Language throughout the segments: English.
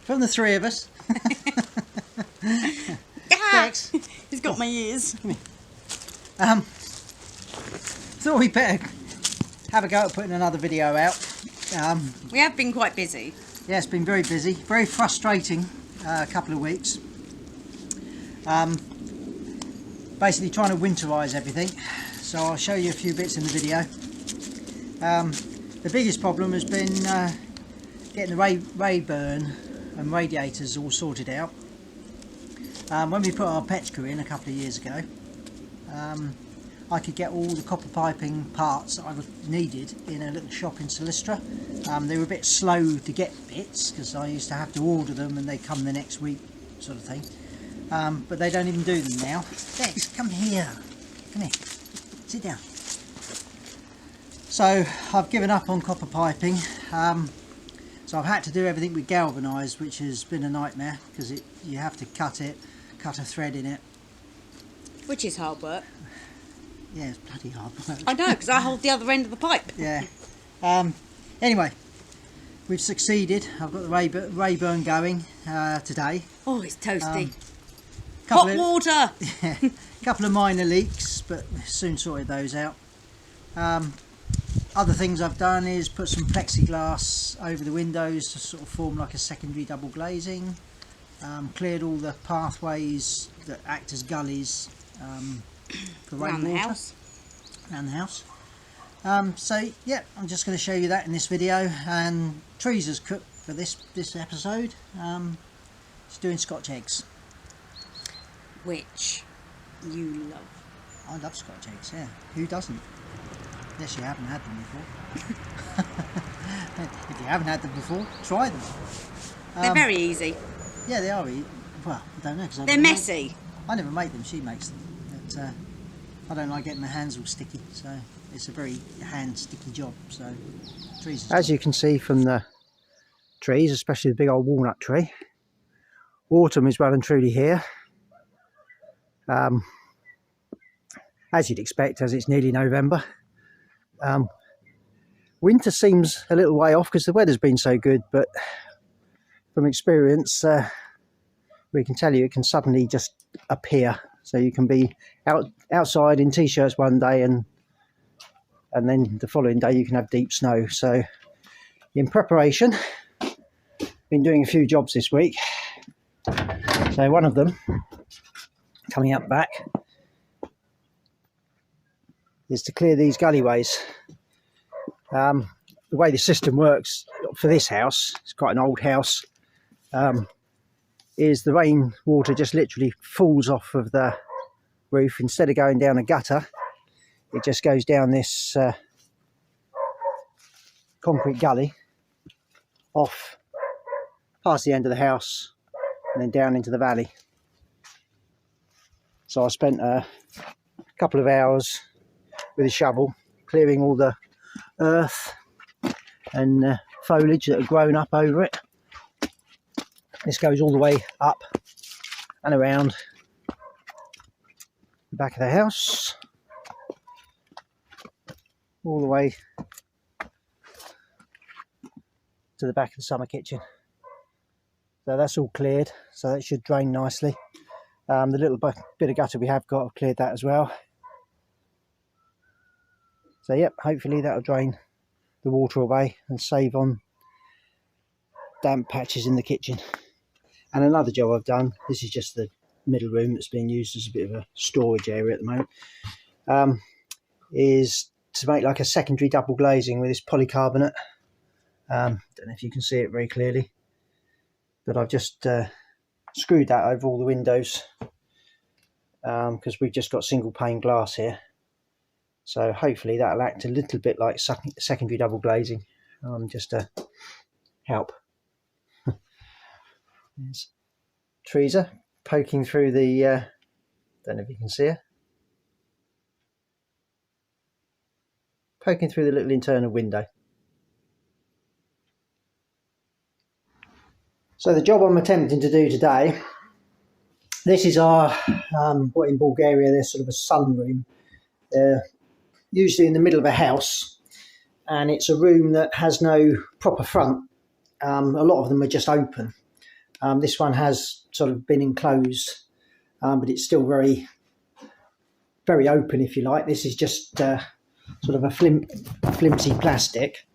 From the three of us. Dex. He's got my ears. Thought we better have a go at putting another video out. We have been quite busy. Yeah, it's been very busy, very frustrating couple of weeks. Basically trying to winterise everything, so I'll show you a few bits in the video. The biggest problem has been getting the Rayburn and radiators all sorted out. When we put our Petka in a couple of years ago, I could get all the copper piping parts that I needed in a little shop in Teresa. They were a bit slow to get bits because I used to have to order them and they come the next week, sort of thing. But they don't even do them now. Dex, come here. Come here. Sit down. So I've given up on copper piping. So I've had to do everything with galvanised, which has been a nightmare because you have to cut a thread in it. Which is hard work. Yeah, it's bloody hard work. I know, because I hold the other end of the pipe. Yeah. Anyway, we've succeeded. I've got the Rayburn going today. Oh, it's toasty. Hot water! Yeah, a couple of minor leaks, but soon sorted those out. Other things I've done is put some plexiglass over the windows to sort of form like a secondary double glazing. Cleared all the pathways that act as gullies for rainwater around the house. So yeah, I'm just going to show you that in this video. And Teresa's cooked for this episode. She's doing Scotch eggs, which you love. I love Scotch eggs. Yeah, who doesn't? Yes, you haven't had them before. If you haven't had them before, try them. They're very easy. Yeah, they are. Well, I don't know because they're messy. I never make them. She makes them. But I don't like getting my hands all sticky, so it's a very hand sticky job. So, as you can see from the trees, especially the big old walnut tree, autumn is well and truly here. As you'd expect, as it's nearly November. Winter seems a little way off because the weather's been so good, but from experience we can tell you it can suddenly just appear. So you can be outside in t-shirts one day and then the following day you can have deep snow. So in preparation, been doing a few jobs this week. So one of them coming up back is to clear these gullyways. The way the system works for this house, it's quite an old house, is the rain water just literally falls off of the roof. Instead of going down a gutter, it just goes down this concrete gully off past the end of the house and then down into the valley. So I spent a couple of hours with a shovel clearing all the earth and foliage that had grown up over it. This goes all the way up and around the back of the house, all the way to the back of the summer kitchen. So that's all cleared, so that should drain nicely. The little bit of gutter we have got, I've cleared that as well. So yep, hopefully that'll drain the water away and save on damp patches in the kitchen. And another job I've done, this is just the middle room that's being used as a bit of a storage area at the moment, is to make like a secondary double glazing with this polycarbonate. Don't know if you can see it very clearly, but I've just screwed that over all the windows because we've just got single pane glass here. So hopefully that'll act a little bit like secondary double glazing, just to help. There's Teresa poking through the, don't know if you can see her, poking through the little internal window. So the job I'm attempting to do today, this is our, what in Bulgaria there's sort of a sunroom, usually in the middle of a house, and it's a room that has no proper front. a lot of them are just open. This one has sort of been enclosed, but it's still very, very open, if you like. This is just sort of a flimsy plastic.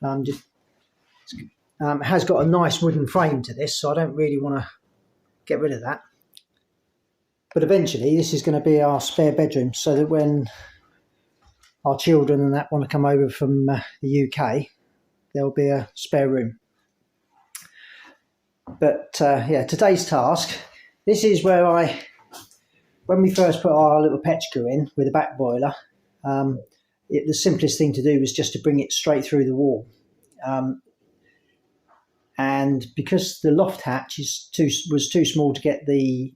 It has got a nice wooden frame to this, so I don't really want to get rid of that. But eventually this is going to be our spare bedroom, so that when our children and that want to come over from the UK, there'll be a spare room. But yeah, today's task, this is where when we first put our little petrichor in with a back boiler, the simplest thing to do was just to bring it straight through the wall. And because the loft hatch was too small to get the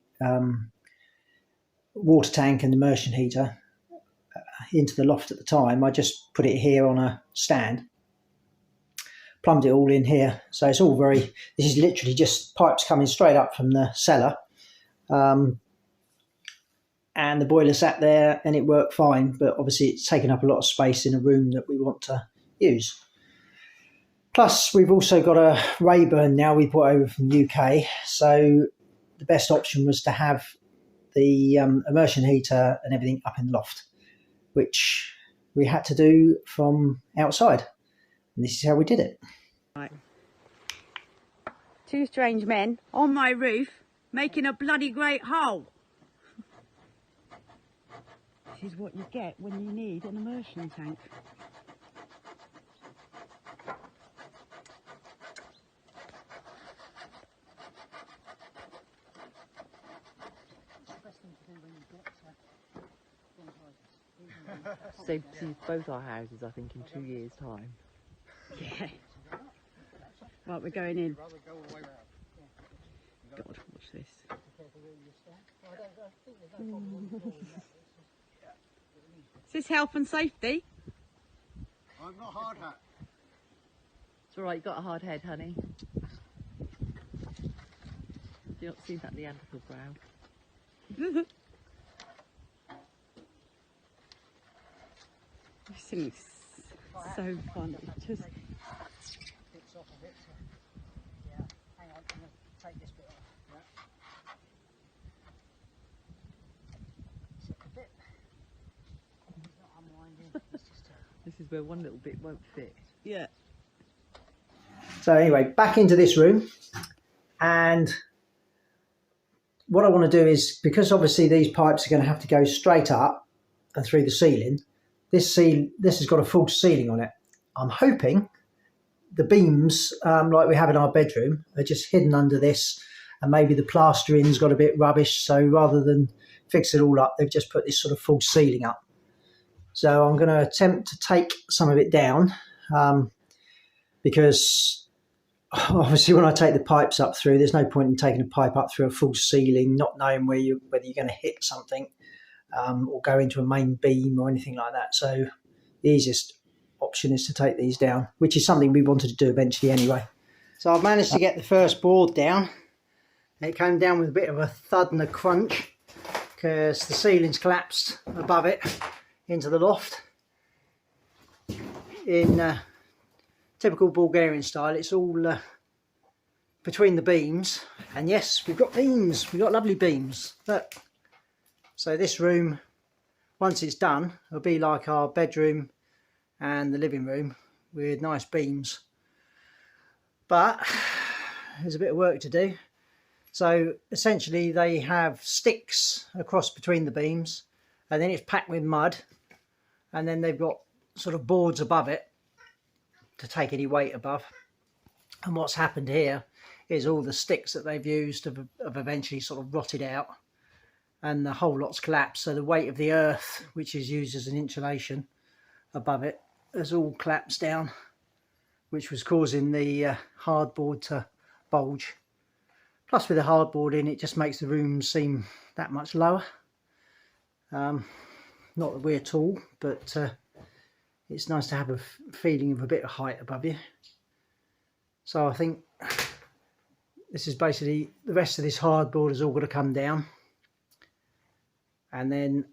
water tank and immersion heater into the loft at the time, I just put it here on a stand, plumbed it all in here. So it's all this is literally just pipes coming straight up from the cellar. And the boiler sat there and it worked fine, but obviously it's taken up a lot of space in a room that we want to use. Plus, we've also got a Rayburn now we brought over from the UK, so the best option was to have the immersion heater and everything up in the loft, which we had to do from outside. And this is how we did it. Right. Two strange men on my roof making a bloody great hole. This is what you get when you need an immersion tank. So see both our houses, I think, in 2 years' time. Yeah. Right, we're going in. God, watch this. Is this health and safety? I've got a hard hat. It's all right, you got a hard head, honey. You not seen that Neanderthal brow? This thing's so fun. It's just. Bits off of it. So, yeah, hang on, I'm going to take this bit off. Yeah. So a bit. It's not unwinding. It's just This is where one little bit won't fit. Yeah. So anyway, back into this room, and what I want to do is, because obviously these pipes are going to have to go straight up and through the ceiling, this has got a false ceiling on it. I'm hoping the beams, like we have in our bedroom, are just hidden under this, and maybe the plastering's got a bit rubbish, so rather than fix it all up, they've just put this sort of false ceiling up. So I'm going to attempt to take some of it down, because obviously when I take the pipes up through, there's no point in taking a pipe up through a false ceiling, not knowing whether you're going to hit something or go into a main beam or anything like that. So the easiest option is to take these down, which is something we wanted to do eventually anyway. So I've managed to get the first board down. It came down with a bit of a thud and a crunch because the ceiling's collapsed above it into the loft. In typical Bulgarian style, it's all between the beams, and yes, we've got beams, we've got lovely beams. Look. So this room, once it's done, it'll be like our bedroom and the living room with nice beams. But there's a bit of work to do. So essentially they have sticks across between the beams, and then it's packed with mud, and then they've got sort of boards above it to take any weight above. And what's happened here is all the sticks that they've used have eventually sort of rotted out, and the whole lot's collapsed. So the weight of the earth, which is used as an insulation above it, has all collapsed down, which was causing the hardboard to bulge. Plus with the hardboard in, it just makes the room seem that much lower. Not that we're tall, but it's nice to have a feeling of a bit of height above you. So I think this is basically, the rest of this hardboard is all going to come down, and then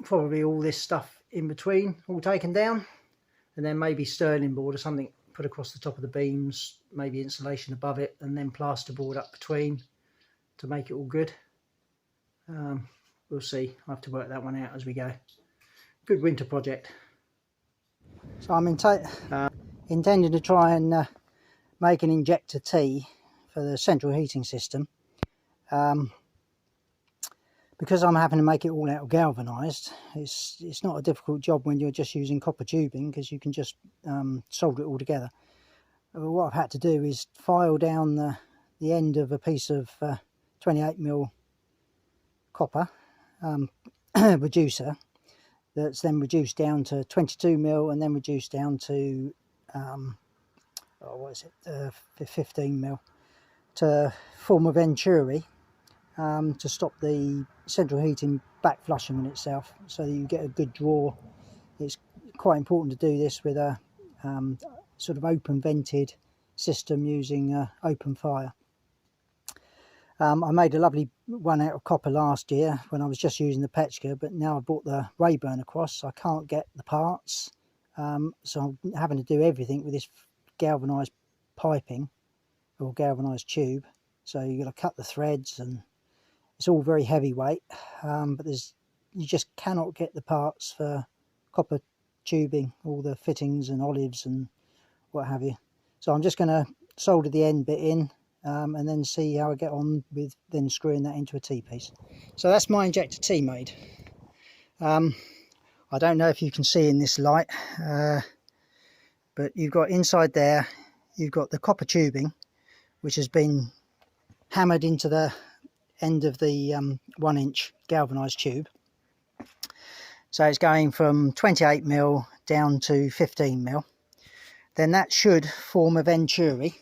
probably all this stuff in between all taken down, and then maybe sterling board or something put across the top of the beams, maybe insulation above it, and then plasterboard up between to make it all good. We'll see. I'll have to work that one out as we go. Good winter project. So I'm intending to try and make an injector T for the central heating system. Because I'm having to make it all out of galvanised, it's not a difficult job when you're just using copper tubing, because you can just solder it all together. But what I've had to do is file down the end of a piece of 28mm copper reducer, that's then reduced down to 22mm and then reduced down to 15mm, to form a venturi to stop the central heating back flushing on itself, so that you get a good draw. It's quite important to do this with a sort of open vented system using open fire. I made a lovely one out of copper last year when I was just using the Petchka, but now I've brought the Rayburn across, I can't get the parts, so I'm having to do everything with this galvanised piping or galvanised tube. So you've got to cut the threads, and it's all very heavyweight, but you just cannot get the parts for copper tubing, all the fittings and olives and what have you. So I'm just going to solder the end bit in, and then see how I get on with then screwing that into a T-piece. So that's my injector T made. I don't know if you can see in this light, but you've got inside there, you've got the copper tubing, which has been hammered into the end of the 1-inch galvanised tube. So it's going from 28mm down to 15mm. Then that should form a venturi,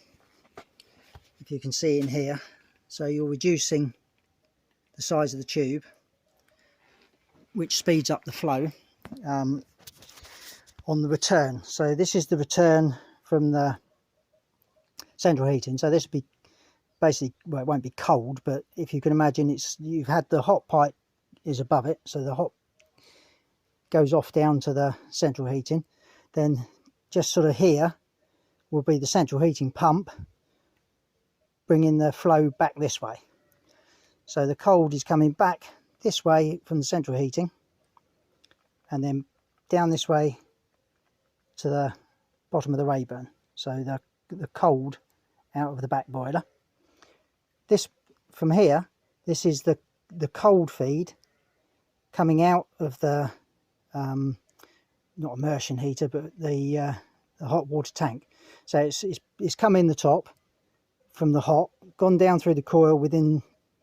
if you can see in here. So you're reducing the size of the tube, which speeds up the flow on the return. So this is the return from the central heating. So this will be basically, well, it won't be cold, but if you can imagine, you've had the hot pipe is above it, so the hot goes off down to the central heating. Then just sort of here will be the central heating pump, bringing the flow back this way. So the cold is coming back this way from the central heating, and then down this way to the bottom of the Rayburn. So the cold out of the back boiler. This from here, this is the cold feed coming out of the not immersion heater, but the hot water tank. So it's come in the top from the hot, gone down through the coil within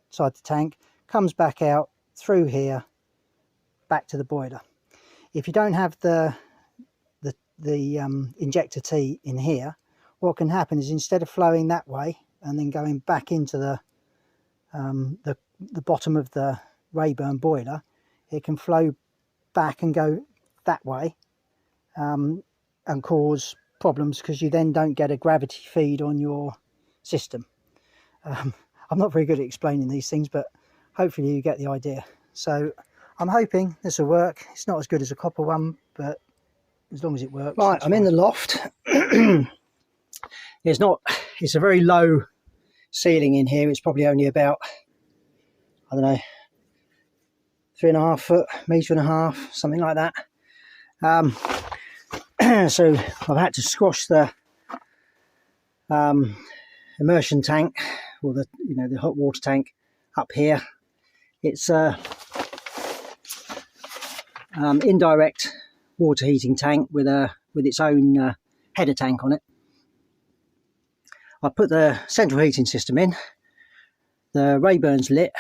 inside the tank, comes back out through here back to the boiler. If you don't have the injector T in here, what can happen is, instead of flowing that way and then going back into the bottom of the Rayburn boiler, it can flow back and go that way, and cause problems, because you then don't get a gravity feed on your system. I'm not very good at explaining these things, but hopefully you get the idea. So I'm hoping this will work. It's not as good as a copper one, but as long as it works. Right, I'm in the loft. It's a very low ceiling in here. It's probably only about, I don't know, 3.5 foot, metre and a half, something like that. So I've had to squash the immersion tank, or the hot water tank up here. It's a indirect water heating tank with its own header tank on it. I put the central heating system in. The Rayburn's lit,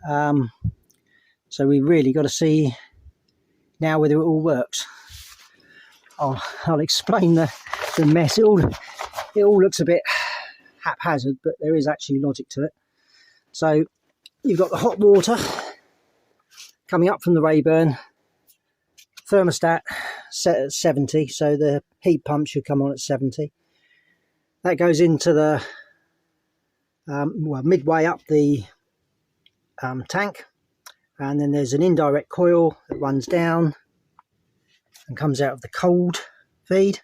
so we really got to see now whether it all works. I'll explain the mess. It all looks a bit haphazard, but there is actually logic to it. So you've got the hot water coming up from the Rayburn, thermostat set at 70, so the heat pump should come on at 70. That goes into the midway up the tank, and then there's an indirect coil that runs down and comes out of the cold feed,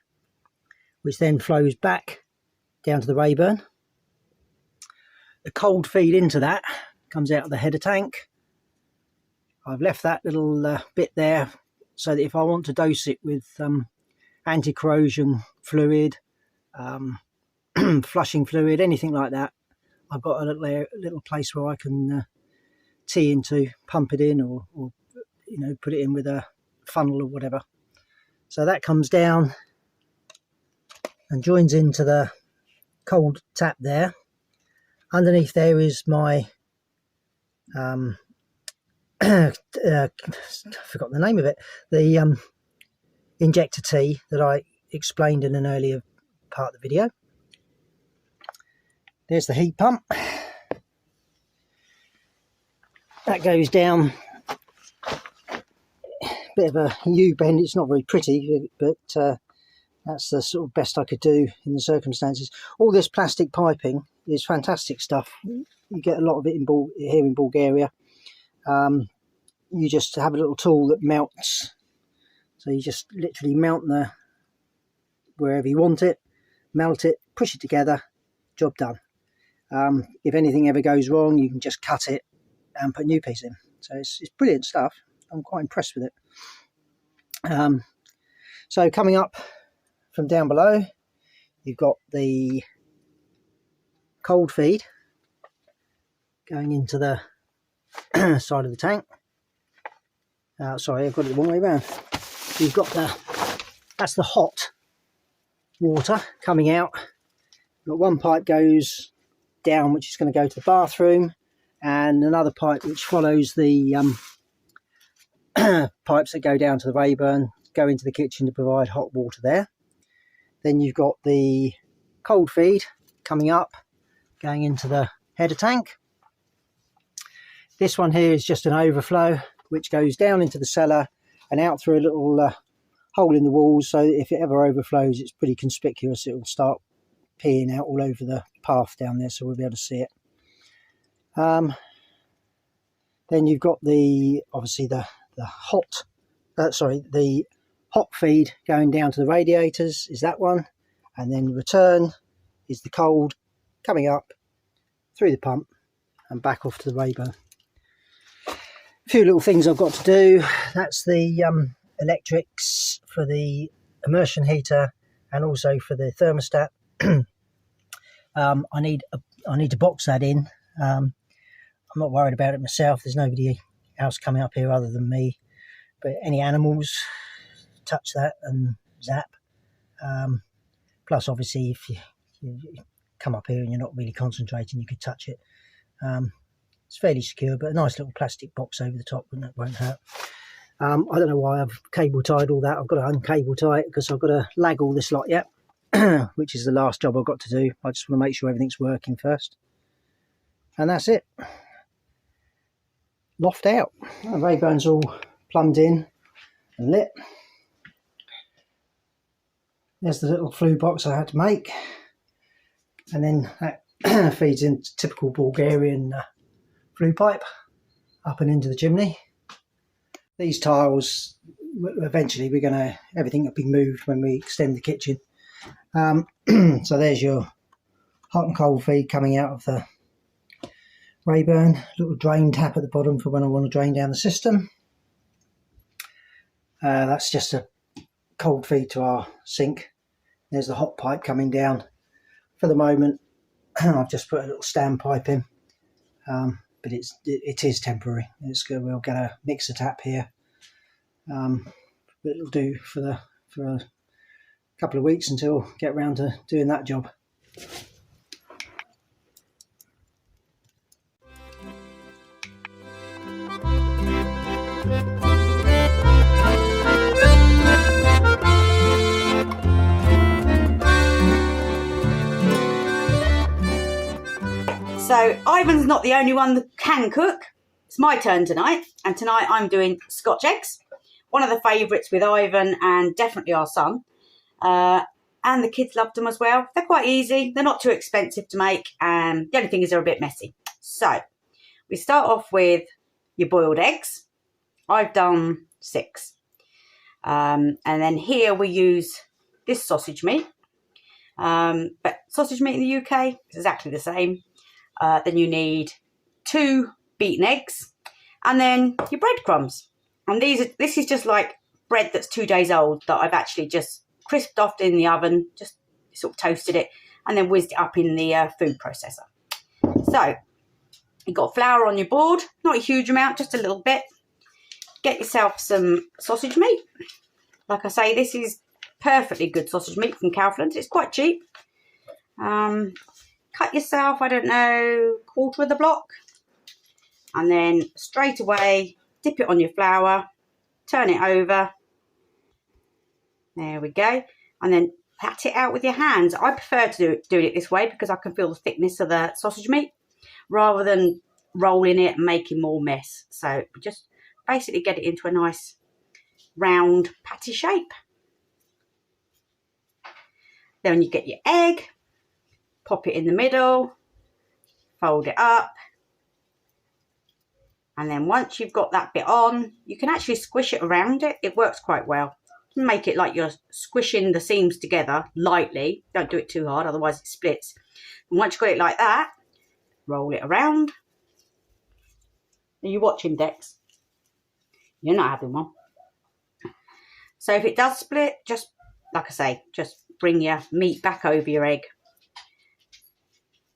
which then flows back down to the Rayburn. The cold feed into that comes out of the header tank. I've left that little bit there so that if I want to dose it with anti-corrosion fluid, flushing fluid, anything like that, I've got a little place where I can tee into, pump it in, or you know, put it in with a funnel or whatever. So that comes down and joins into the cold tap there. Underneath there is my I forgot the name of it, the injector tee that I explained in an earlier part of the video. There's the heat pump. That goes down a bit of a U-bend. It's not very pretty, but that's the sort of best I could do in the circumstances. All this plastic piping is fantastic stuff. You get a lot of it here in Bulgaria. You just have a little tool that melts. So you just literally mount wherever you want it, melt it, push it together, job done. If anything ever goes wrong, you can just cut it and put a new piece in. So it's brilliant stuff. I'm quite impressed with it. So coming up from down below, you've got the cold feed going into the side of the tank. Sorry, I've got it the wrong way around. You've got that's the hot water coming out. You've got one pipe goes down, which is going to go to the bathroom, and another pipe which follows the pipes that go down to the Rayburn, go into the kitchen to provide hot water there. Then you've got the cold feed coming up, going into the header tank. This one here is just an overflow, which goes down into the cellar and out through a little hole in the walls, so that if it ever overflows, it's pretty conspicuous. It will start peeing out all over the path down there, so we'll be able to see it. Then you've got obviously the hot feed going down to the radiators is that one, and then return is the cold coming up through the pump and back off to the Rayburn. A few little things I've got to do. That's the electrics for the immersion heater and also for the thermostat. I need to box that in. I'm not worried about it myself. There's nobody else coming up here other than me. But any animals touch that and zap. Plus, obviously, if you come up here and you're not really concentrating, you could touch it. It's fairly secure, but a nice little plastic box over the top, and that won't hurt. I don't know why I've cable tied all that. I've got to uncable tie it because I've got to lag all this lot yet, which is the last job I've got to do. I just want to make sure everything's working first. And that's it. Loft out. The Rayburn's all plumbed in and lit. There's the little flue box I had to make. And then that feeds into typical Bulgarian flue pipe up and into the chimney. These tiles, eventually everything will be moved when we extend the kitchen. So there's your hot and cold feed coming out of the Rayburn. Little drain tap at the bottom for when I want to drain down the system. That's just a cold feed to our sink. There's the hot pipe coming down. For the moment, I've just put a little standpipe in. But it is temporary. We'll get a mixer tap here. But it'll do for a couple of weeks until I get around to doing that job. So Ivan's not the only one that can cook. It's my turn tonight, and tonight I'm doing Scotch eggs, one of the favourites with Ivan and definitely our son. And the kids loved them as well. They're quite easy, they're not too expensive to make, and the only thing is they're a bit messy. So we start off with your boiled eggs. I've done 6. And then here we use this sausage meat. But sausage meat in the UK is exactly the same. Then you need 2 beaten eggs, and then your breadcrumbs. And this is just like bread that's 2 days old that I've actually just crisped off in the oven, just sort of toasted it, and then whizzed it up in the food processor. So you've got flour on your board, not a huge amount, just a little bit. Get yourself some sausage meat. Like I say, this is perfectly good sausage meat from Kaufland. It's quite cheap. Cut yourself, I don't know, 1/4 of the block, and then straight away dip it on your flour, turn it over. There we go. And then pat it out with your hands. I prefer to do it this way because I can feel the thickness of the sausage meat rather than rolling it and making more mess. So just basically get it into a nice round patty shape. Then you get your egg, pop it in the middle, fold it up, and then once you've got that bit on, you can actually squish it around it. It works quite well. Make it like you're squishing the seams together lightly. Don't do it too hard, otherwise it splits. And once you've got it like that, roll it around. Are you watching, Dex? You're not having one. So if it does split, just like I say, just bring your meat back over your egg.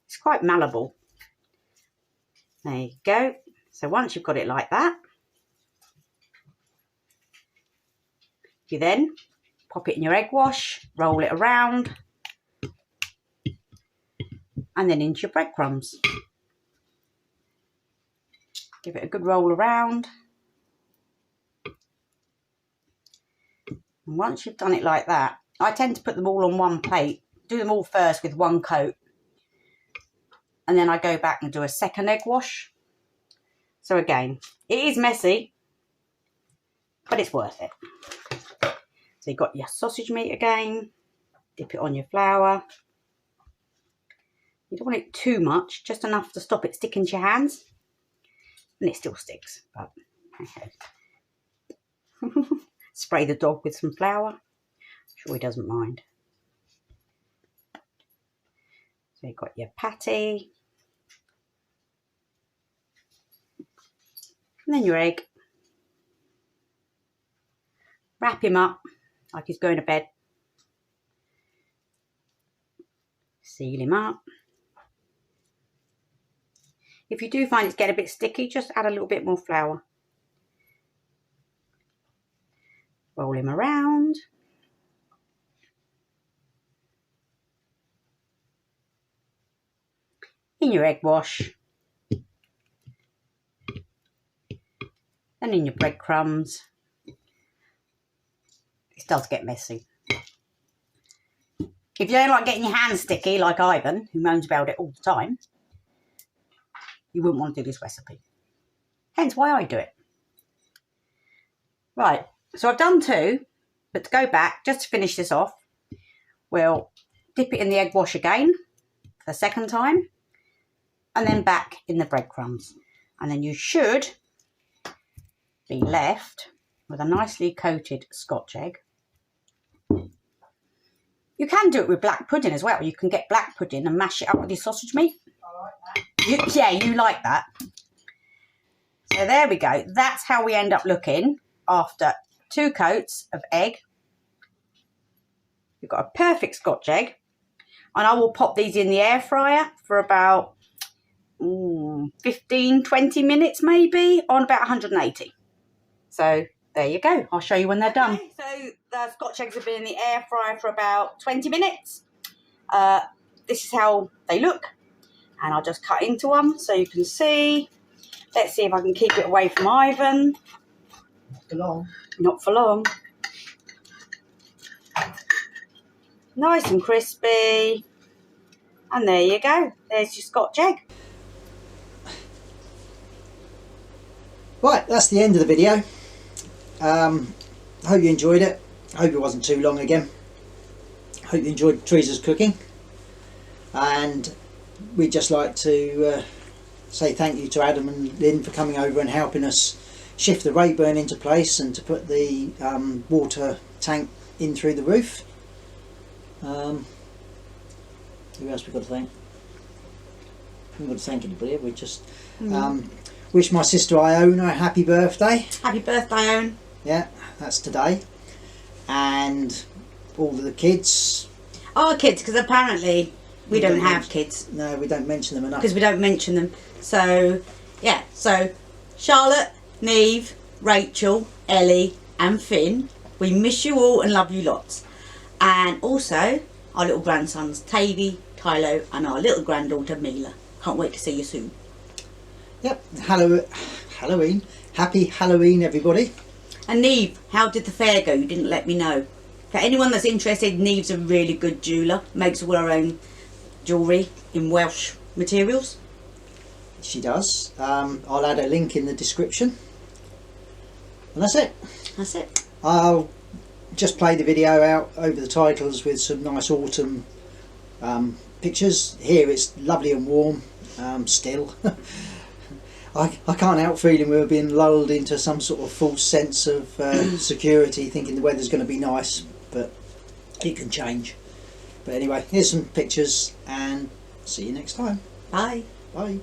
It's quite malleable. There you go. So once you've got it like that, you then pop it in your egg wash, roll it around, and then into your breadcrumbs. Give it a good roll around. And once you've done it like that, I tend to put them all on one plate, do them all first with one coat, and then I go back and do a second egg wash. So again, it is messy, but it's worth it. So you've got your sausage meat again, dip it on your flour. You don't want it too much, just enough to stop it sticking to your hands. And it still sticks, but okay. Spray the dog with some flour. I'm sure he doesn't mind. So you've got your patty. And then your egg. Wrap him up like he's going to bed. Seal him up. If you do find it's getting a bit sticky, just add a little bit more flour. Roll him around. In your egg wash. And in your breadcrumbs. This does get messy. If you don't like getting your hands sticky, like Ivan, who moans about it all the time, you wouldn't want to do this recipe. Hence why I do it. Right, so I've done 2, but to go back, just to finish this off, we'll dip it in the egg wash again for the second time, and then back in the breadcrumbs. And then you should be left with a nicely coated Scotch egg. You can do it with black pudding as well. You can get black pudding and mash it up with your sausage meat. I like that. Yeah, you like that. So there we go. That's how we end up looking after 2 coats of egg. You've got a perfect Scotch egg. And I will pop these in the air fryer for about 15-20 minutes maybe, on about 180. So there you go. I'll show you when they're done. Okay, so the Scotch eggs have been in the air fryer for about 20 minutes. This is how they look. And I'll just cut into them so you can see. Let's see if I can keep it away from Ivan. Not for long. Not for long. Nice and crispy. And there you go. There's your Scotch egg. Right, that's the end of the video. Hope you enjoyed it. Hope it wasn't too long again. Hope you enjoyed Teresa's cooking. And we'd just like to say thank you to Adam and Lynn for coming over and helping us shift the Rayburn into place and to put the water tank in through the roof. Who else we got to thank? We haven't got to thank anybody. We just wish my sister Iona a happy birthday. Happy birthday, Ione. Yeah, that's today. And all the kids. Our kids, because apparently we don't have kids. No, we don't mention them enough. Because we don't mention them. So, yeah. So, Charlotte, Neve, Rachel, Ellie and Finn, we miss you all and love you lots. And also, our little grandsons, Tavy, Tylo and our little granddaughter, Mila. Can't wait to see you soon. Yep, Halloween. Happy Halloween, everybody. And Neve, how did the fair go? You didn't let me know. For anyone that's interested, Neve's a really good jeweller. Makes all her own jewellery in Welsh materials. She does. I'll add a link in the description. And that's it. That's it. I'll just play the video out over the titles with some nice autumn pictures. Here it's lovely and warm still. I can't help feeling we're being lulled into some sort of false sense of security, thinking the weather's going to be nice, but it can change. But anyway, here's some pictures and see you next time. Bye. Bye.